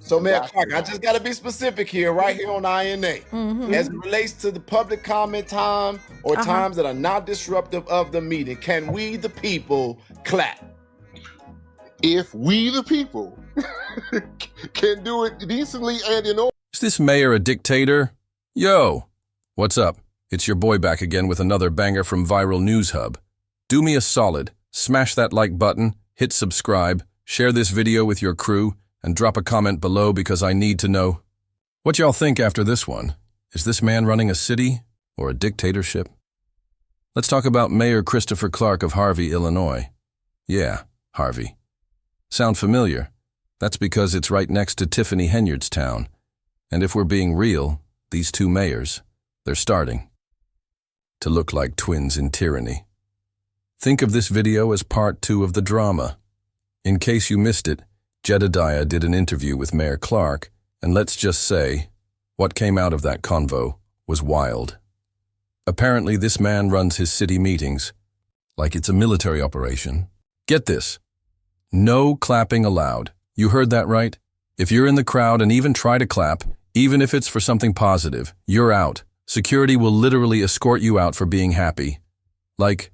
So, Mayor Exactly. Clark, I just got to be specific here, right here on INA. As it relates to the public comment time or times that are not disruptive of the meeting, can we, the people, clap? If we, the people, can do it decently and in order. Is this mayor a dictator? Yo, what's up? It's your boy back again with another banger from Viral News Hub. Do me a solid, smash that like button, hit subscribe, share this video with your crew, and drop a comment below because I need to know. What y'all think after this one? Is this man running a city or a dictatorship? Let's talk about Mayor Christopher Clark of Harvey, Illinois. Yeah, Harvey. Sound familiar? That's because it's right next to Tiffany Henyard's town. And if we're being real, these two mayors, they're starting to look like twins in tyranny. Think of this video as part 2 of the drama. In case you missed it, Jedediah did an interview with Mayor Clark, and let's just say, what came out of that convo was wild. Apparently this man runs his city meetings like it's a military operation. Get this. No clapping allowed. You heard that right? If you're in the crowd and even try to clap, even if it's for something positive, you're out. Security will literally escort you out for being happy. Like,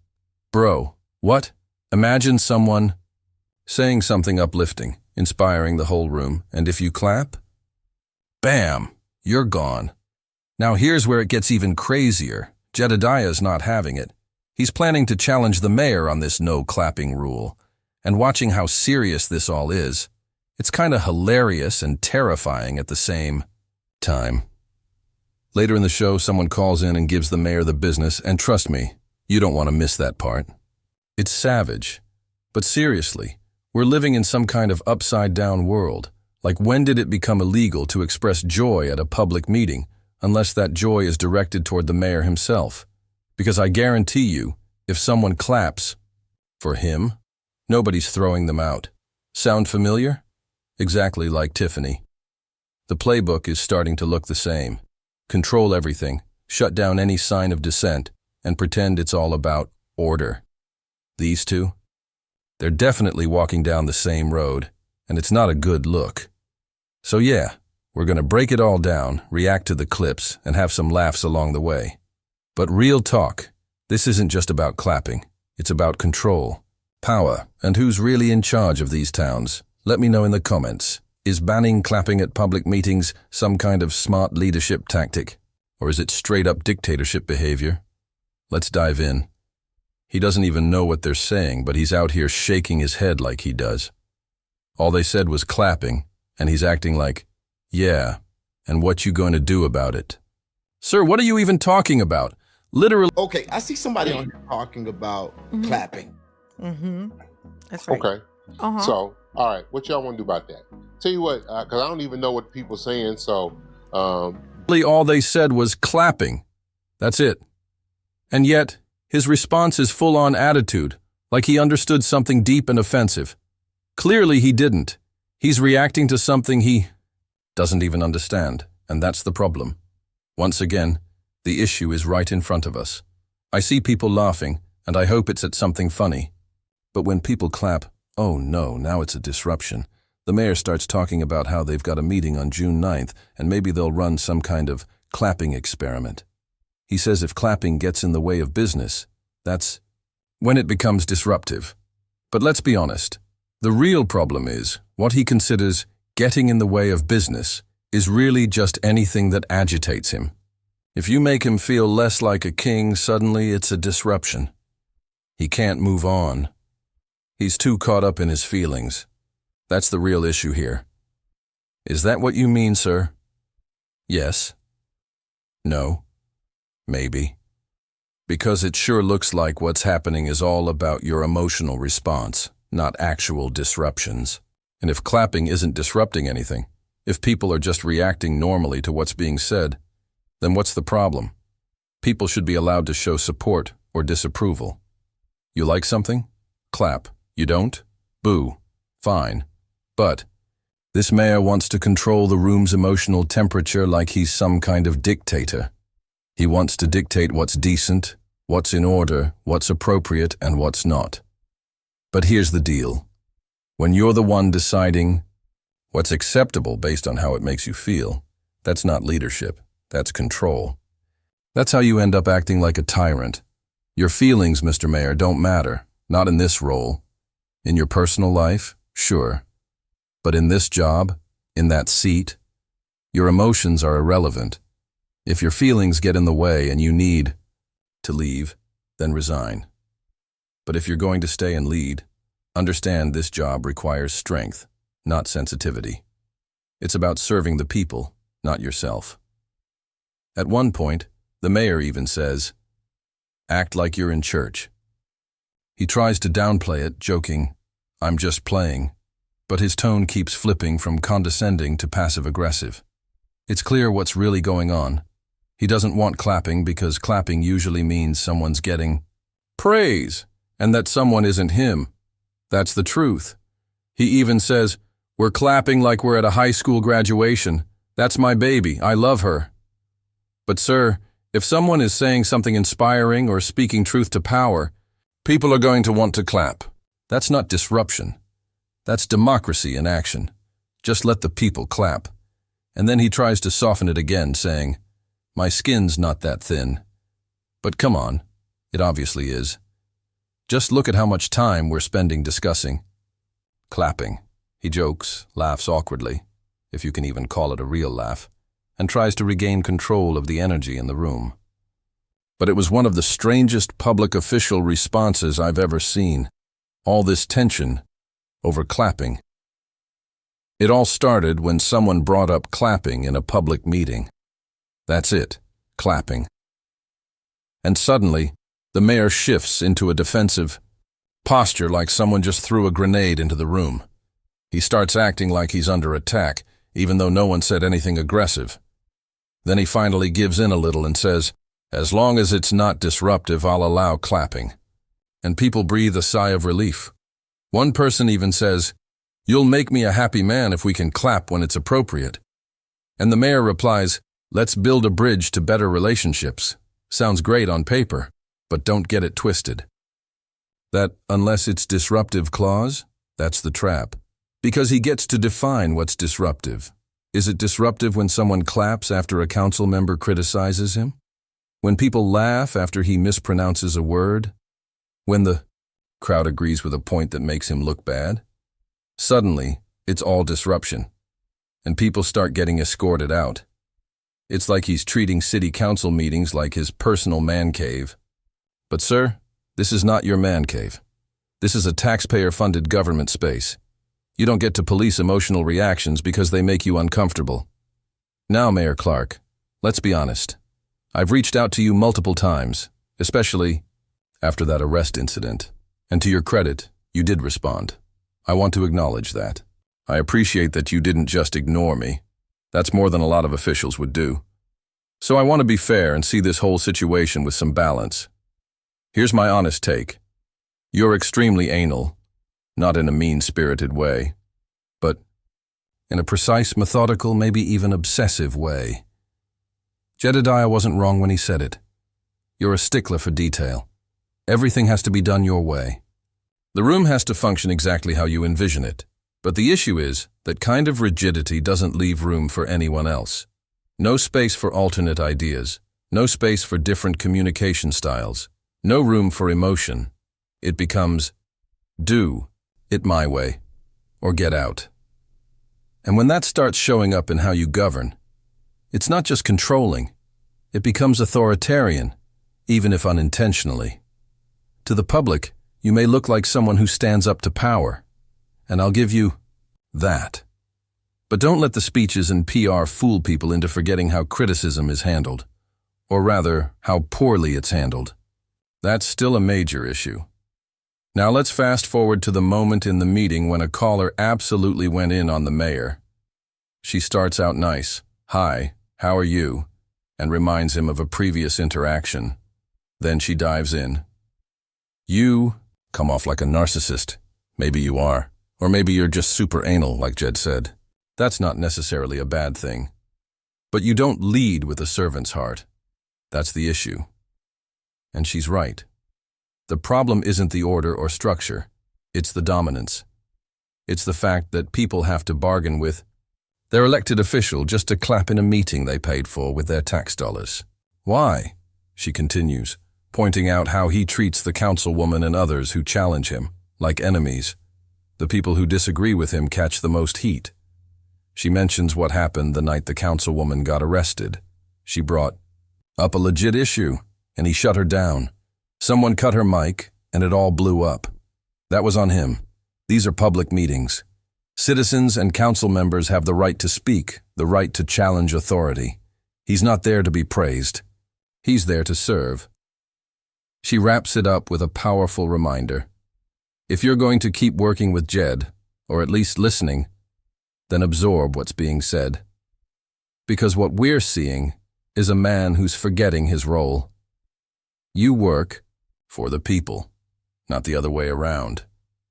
bro, what? Imagine someone saying something uplifting, inspiring the whole room, and if you clap, bam, you're gone. Now here's where it gets even crazier. Jedediah's not having it. He's planning to challenge the mayor on this no clapping rule. And watching how serious this all is, it's kind of hilarious and terrifying at the same time. Later in the show, someone calls in and gives the mayor the business, and trust me, you don't want to miss that part. It's savage. But seriously, we're living in some kind of upside-down world. Like, when did it become illegal to express joy at a public meeting, unless that joy is directed toward the mayor himself? Because I guarantee you, if someone claps for him, nobody's throwing them out. Sound familiar? Exactly like Tiffany. The playbook is starting to look the same. Control everything, shut down any sign of dissent, and pretend it's all about order. These two? They're definitely walking down the same road, and it's not a good look. So yeah, we're gonna break it all down, react to the clips, and have some laughs along the way. But real talk, this isn't just about clapping. It's about control, power, and who's really in charge of these towns. Let me know in the comments. Is banning clapping at public meetings some kind of smart leadership tactic? Or is it straight-up dictatorship behavior? Let's dive in. He doesn't even know what they're saying, but he's out here shaking his head like he does. All they said was clapping, and he's acting like, yeah, and what you going to do about it? Sir, what are you even talking about? Literally. Okay, I see somebody on here talking about clapping. That's right. Okay. So, all right, what y'all want to do about that? Tell you what, because I don't even know what people saying, so... all they said was clapping. That's it. And yet, his response is full-on attitude, like he understood something deep and offensive. Clearly he didn't. He's reacting to something he doesn't even understand, and that's the problem. Once again, the issue is right in front of us. I see people laughing, and I hope it's at something funny. But when people clap, oh no, now it's a disruption. The mayor starts talking about how they've got a meeting on June 9th, and maybe they'll run some kind of clapping experiment. He says if clapping gets in the way of business, that's when it becomes disruptive. But let's be honest. The real problem is, what he considers getting in the way of business is really just anything that agitates him. If you make him feel less like a king, suddenly it's a disruption. He can't move on. He's too caught up in his feelings. That's the real issue here. Is that what you mean, sir? Yes. No. Maybe. Because it sure looks like what's happening is all about your emotional response, not actual disruptions. And if clapping isn't disrupting anything, if people are just reacting normally to what's being said, then what's the problem? People should be allowed to show support or disapproval. You like something? Clap. You don't? Boo. Fine. But this mayor wants to control the room's emotional temperature like he's some kind of dictator. He wants to dictate what's decent, what's in order, what's appropriate, and what's not. But here's the deal. When you're the one deciding What's acceptable based on how it makes you feel, that's not leadership, that's control. That's how you end up acting like a tyrant. Your feelings, Mr. Mayor, don't matter, not in this role. In your personal life, sure. But in this job, in that seat, your emotions are irrelevant. If your feelings get in the way and you need to leave, then resign. But if you're going to stay and lead, understand this job requires strength, not sensitivity. It's about serving the people, not yourself. At one point, the mayor even says, "Act like you're in church." He tries to downplay it, joking, "I'm just playing," but his tone keeps flipping from condescending to passive-aggressive. It's clear what's really going on. He doesn't want clapping because clapping usually means someone's getting praise, and that someone isn't him. That's the truth. He even says, "We're clapping like we're at a high school graduation. That's my baby. I love her." But sir, if someone is saying something inspiring or speaking truth to power, people are going to want to clap. That's not disruption. That's democracy in action. Just let the people clap. And then he tries to soften it again, saying, "My skin's not that thin." But come on, it obviously is. Just look at how much time we're spending discussing clapping. He jokes, laughs awkwardly, if you can even call it a real laugh, and tries to regain control of the energy in the room. But it was one of the strangest public official responses I've ever seen. All this tension over clapping. It all started when someone brought up clapping in a public meeting. That's it, clapping. And suddenly, the mayor shifts into a defensive posture like someone just threw a grenade into the room. He starts acting like he's under attack, even though no one said anything aggressive. Then he finally gives in a little and says, "As long as it's not disruptive, I'll allow clapping." And people breathe a sigh of relief. One person even says, "You'll make me a happy man if we can clap when it's appropriate." And the mayor replies, "Let's build a bridge to better relationships." Sounds great on paper, but don't get it twisted. That "unless it's disruptive" clause, that's the trap. Because he gets to define what's disruptive. Is it disruptive when someone claps after a council member criticizes him? When people laugh after he mispronounces a word? When the crowd agrees with a point that makes him look bad? Suddenly, it's all disruption, and people start getting escorted out. It's like he's treating city council meetings like his personal man cave. But sir, this is not your man cave. This is a taxpayer-funded government space. You don't get to police emotional reactions because they make you uncomfortable. Now, Mayor Clark, let's be honest. I've reached out to you multiple times, especially after that arrest incident. And to your credit, you did respond. I want to acknowledge that. I appreciate that you didn't just ignore me. That's more than a lot of officials would do. So I want to be fair and see this whole situation with some balance. Here's my honest take. You're extremely anal. Not in a mean-spirited way, but in a precise, methodical, maybe even obsessive way. Jedediah wasn't wrong when he said it. You're a stickler for detail. Everything has to be done your way. The room has to function exactly how you envision it, but the issue is that kind of rigidity doesn't leave room for anyone else. No space for alternate ideas, no space for different communication styles, no room for emotion. It becomes, do it my way, or get out. And when that starts showing up in how you govern, it's not just controlling, it becomes authoritarian, even if unintentionally. To the public, you may look like someone who stands up to power, and I'll give you that. But don't let the speeches and PR fool people into forgetting how criticism is handled, or rather, how poorly it's handled. That's still a major issue. Now let's fast forward to the moment in the meeting when a caller absolutely went in on the mayor. She starts out nice, "Hi, how are you?" and reminds him of a previous interaction. Then she dives in. You come off like a narcissist. Maybe you are. Or maybe you're just super anal, like Jed said. That's not necessarily a bad thing. But you don't lead with a servant's heart. That's the issue. And she's right. The problem isn't the order or structure. It's the dominance. It's the fact that people have to bargain with their elected official just to clap in a meeting they paid for with their tax dollars. Why? She continues, pointing out how he treats the councilwoman and others who challenge him, like enemies. The people who disagree with him catch the most heat. She mentions what happened the night the councilwoman got arrested. She brought up a legit issue, and he shut her down. Someone cut her mic, and it all blew up. That was on him. These are public meetings. Citizens and council members have the right to speak, the right to challenge authority. He's not there to be praised. He's there to serve. She wraps it up with a powerful reminder. If you're going to keep working with Jed, or at least listening, then absorb what's being said. Because what we're seeing is a man who's forgetting his role. You work for the people, not the other way around.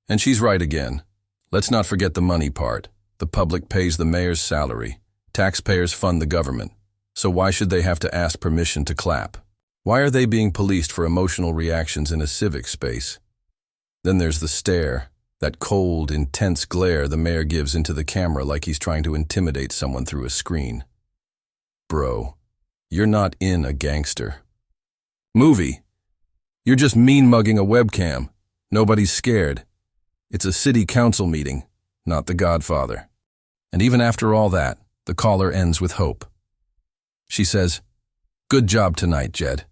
And she's right again. Let's not forget the money part. The public pays the mayor's salary. Taxpayers fund the government. So why should they have to ask permission to clap? Why are they being policed for emotional reactions in a civic space? Then there's the stare, that cold, intense glare the mayor gives into the camera like he's trying to intimidate someone through a screen. Bro, you're not in a gangster movie. You're just mean-mugging a webcam. Nobody's scared. It's a city council meeting, not The Godfather. And even after all that, the caller ends with hope. She says, "Good job tonight, Jed.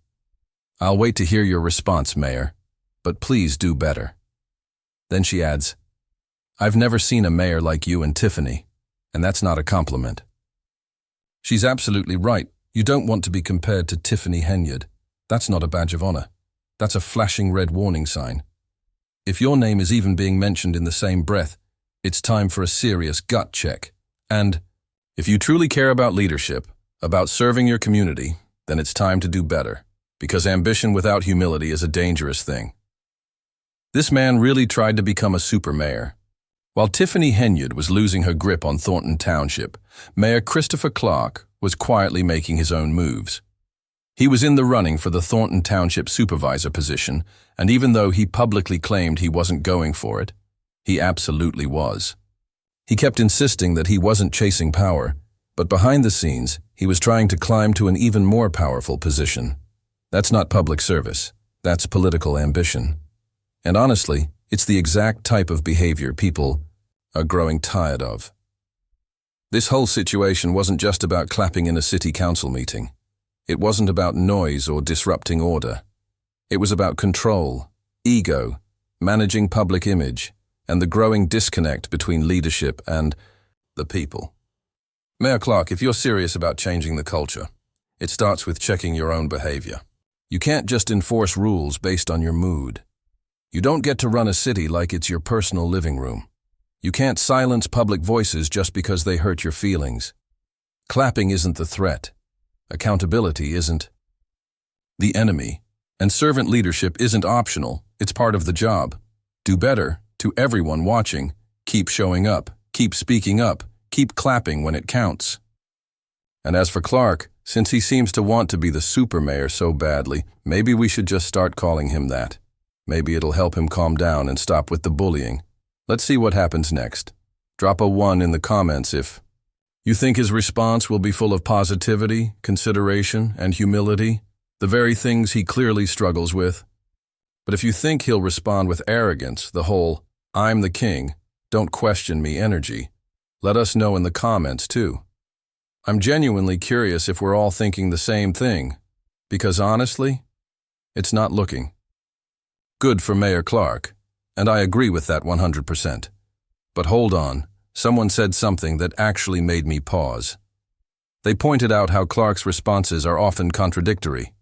I'll wait to hear your response, Mayor, but please do better." Then she adds, "I've never seen a mayor like you and Tiffany, and that's not a compliment." She's absolutely right. You don't want to be compared to Tiffany Henyard. That's not a badge of honor. That's a flashing red warning sign. If your name is even being mentioned in the same breath, it's time for a serious gut check. And if you truly care about leadership, about serving your community, then it's time to do better, because ambition without humility is a dangerous thing. This man really tried to become a super mayor. While Tiffany Henyard was losing her grip on Thornton Township, Mayor Christopher Clark was quietly making his own moves. He was in the running for the Thornton Township supervisor position, and even though he publicly claimed he wasn't going for it, he absolutely was. He kept insisting that he wasn't chasing power, but behind the scenes, he was trying to climb to an even more powerful position. That's not public service. That's political ambition. And honestly, it's the exact type of behavior people are growing tired of. This whole situation wasn't just about clapping in a city council meeting. It wasn't about noise or disrupting order. It was about control, ego, managing public image, and the growing disconnect between leadership and the people. Mayor Clark, if you're serious about changing the culture, it starts with checking your own behavior. You can't just enforce rules based on your mood. You don't get to run a city like it's your personal living room. You can't silence public voices just because they hurt your feelings. Clapping isn't the threat. Accountability isn't the enemy. And servant leadership isn't optional. It's part of the job. Do better to everyone watching. Keep showing up. Keep speaking up. Keep clapping when it counts. And as for Clark, since he seems to want to be the super mayor so badly, maybe we should just start calling him that. Maybe it'll help him calm down and stop with the bullying. Let's see what happens next. Drop a 1 in the comments if you think his response will be full of positivity, consideration, and humility, the very things he clearly struggles with. But if you think he'll respond with arrogance, the whole "I'm the king, don't question me" energy, let us know in the comments too. I'm genuinely curious if we're all thinking the same thing, because honestly, it's not looking good for Mayor Clark, and I agree with that 100%. But hold on, someone said something that actually made me pause. They pointed out how Clark's responses are often contradictory,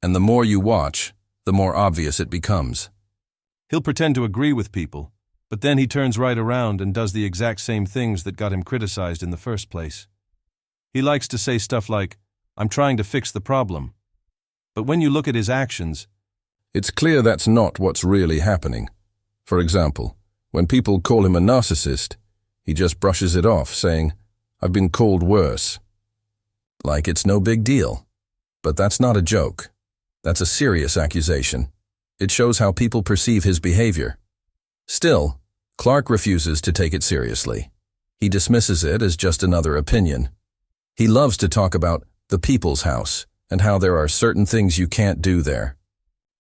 and the more you watch, the more obvious it becomes. He'll pretend to agree with people, but then he turns right around and does the exact same things that got him criticized in the first place. He likes to say stuff like, "I'm trying to fix the problem." But when you look at his actions, it's clear that's not what's really happening. For example, when people call him a narcissist, he just brushes it off, saying, "I've been called worse." Like it's no big deal. But that's not a joke. That's a serious accusation. It shows how people perceive his behavior. Still, Clark refuses to take it seriously. He dismisses it as just another opinion. He loves to talk about the people's house and how there are certain things you can't do there.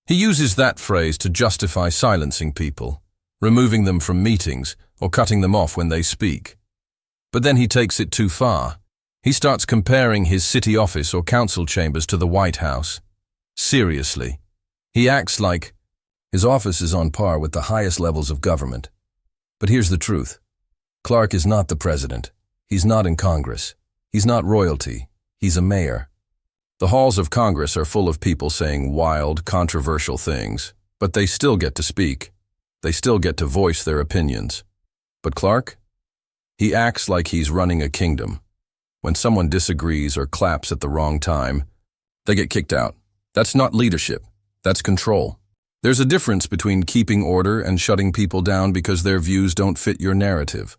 He uses that phrase to justify silencing people, removing them from meetings, or cutting them off when they speak. But then he takes it too far. He starts comparing his city office or council chambers to the White House. Seriously. He acts like his office is on par with the highest levels of government. But here's the truth. Clark is not the president. He's not in Congress. He's not royalty. He's a mayor. The halls of Congress are full of people saying wild, controversial things, but they still get to speak. They still get to voice their opinions. But Clark? He acts like he's running a kingdom. When someone disagrees or claps at the wrong time, they get kicked out. That's not leadership. That's control. There's a difference between keeping order and shutting people down because their views don't fit your narrative.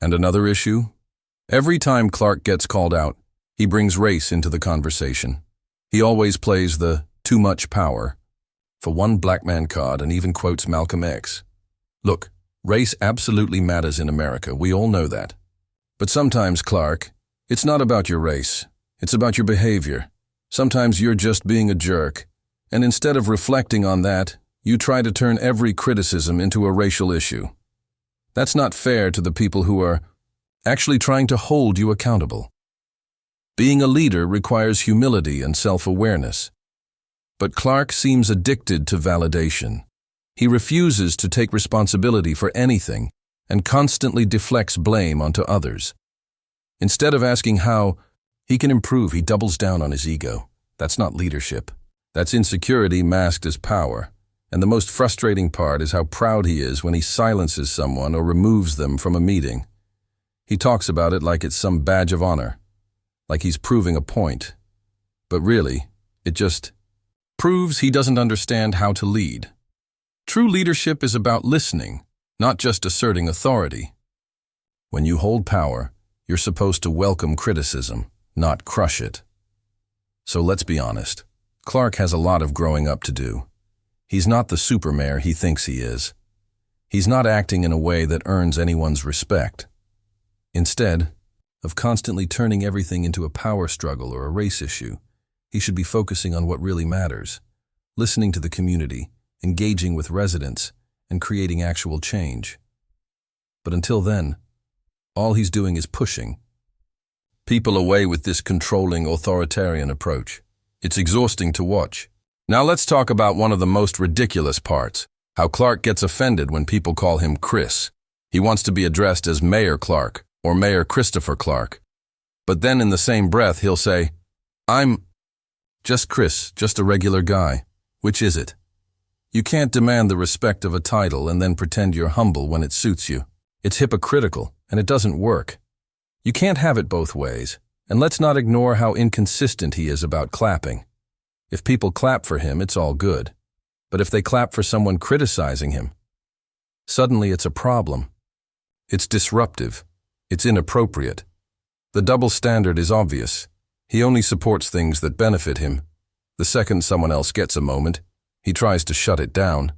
And another issue? Every time Clark gets called out, he brings race into the conversation. He always plays the too much power for one black man card and even quotes Malcolm X. Look, race absolutely matters in America. We all know that. But sometimes, Clark, it's not about your race. It's about your behavior. Sometimes you're just being a jerk. And instead of reflecting on that, you try to turn every criticism into a racial issue. That's not fair to the people who are actually trying to hold you accountable. Being a leader requires humility and self-awareness. But Clark seems addicted to validation. He refuses to take responsibility for anything and constantly deflects blame onto others. Instead of asking how he can improve, he doubles down on his ego. That's not leadership. That's insecurity masked as power. And the most frustrating part is how proud he is when he silences someone or removes them from a meeting. He talks about it like it's some badge of honor, like he's proving a point. But really, it just proves he doesn't understand how to lead. True leadership is about listening, not just asserting authority. When you hold power, you're supposed to welcome criticism, not crush it. So let's be honest. Clark has a lot of growing up to do. He's not the super mayor he thinks he is. He's not acting in a way that earns anyone's respect. Instead of constantly turning everything into a power struggle or a race issue, he should be focusing on what really matters, listening to the community, engaging with residents, and creating actual change. But until then, all he's doing is pushing people away with this controlling, authoritarian approach. It's exhausting to watch. Now let's talk about one of the most ridiculous parts, how Clark gets offended when people call him Chris. He wants to be addressed as Mayor Clark or Mayor Christopher Clark. But then in the same breath, he'll say, I'm just Chris, just a regular guy. Which is it? You can't demand the respect of a title and then pretend you're humble when it suits you. It's hypocritical, and it doesn't work. You can't have it both ways. And let's not ignore how inconsistent he is about clapping. If people clap for him, it's all good. But if they clap for someone criticizing him, suddenly it's a problem. It's disruptive. It's inappropriate. The double standard is obvious. He only supports things that benefit him. The second someone else gets a moment, he tries to shut it down.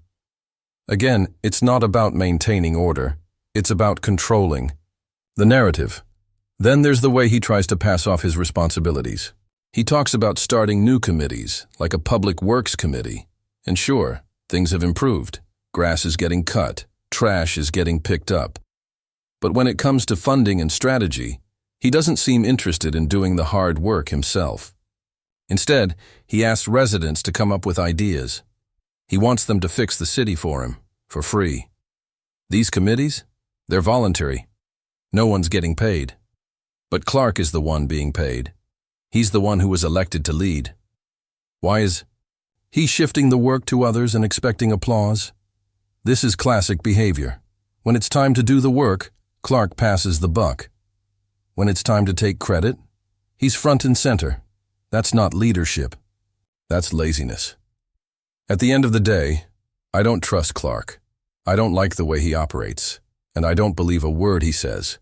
Again, it's not about maintaining order. It's about controlling the narrative. Then there's the way he tries to pass off his responsibilities. He talks about starting new committees, like a public works committee. And sure, things have improved. Grass is getting cut. Trash is getting picked up. But when it comes to funding and strategy, he doesn't seem interested in doing the hard work himself. Instead, he asks residents to come up with ideas. He wants them to fix the city for him, for free. These committees, they're voluntary. No one's getting paid. But Clark is the one being paid. He's the one who was elected to lead. Why is he shifting the work to others and expecting applause? This is classic behavior. When it's time to do the work, Clark passes the buck. When it's time to take credit, he's front and center. That's not leadership. That's laziness. At the end of the day, I don't trust Clark. I don't like the way he operates, and I don't believe a word he says.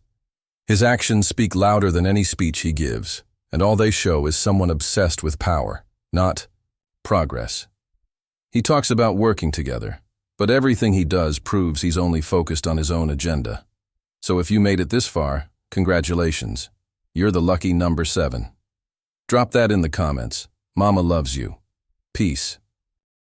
His actions speak louder than any speech he gives, and all they show is someone obsessed with power, not progress. He talks about working together, But everything he does proves he's only focused on his own agenda. So if you made it this far, congratulations. You're the lucky number 7. Drop that in the comments. Mama loves you. Peace.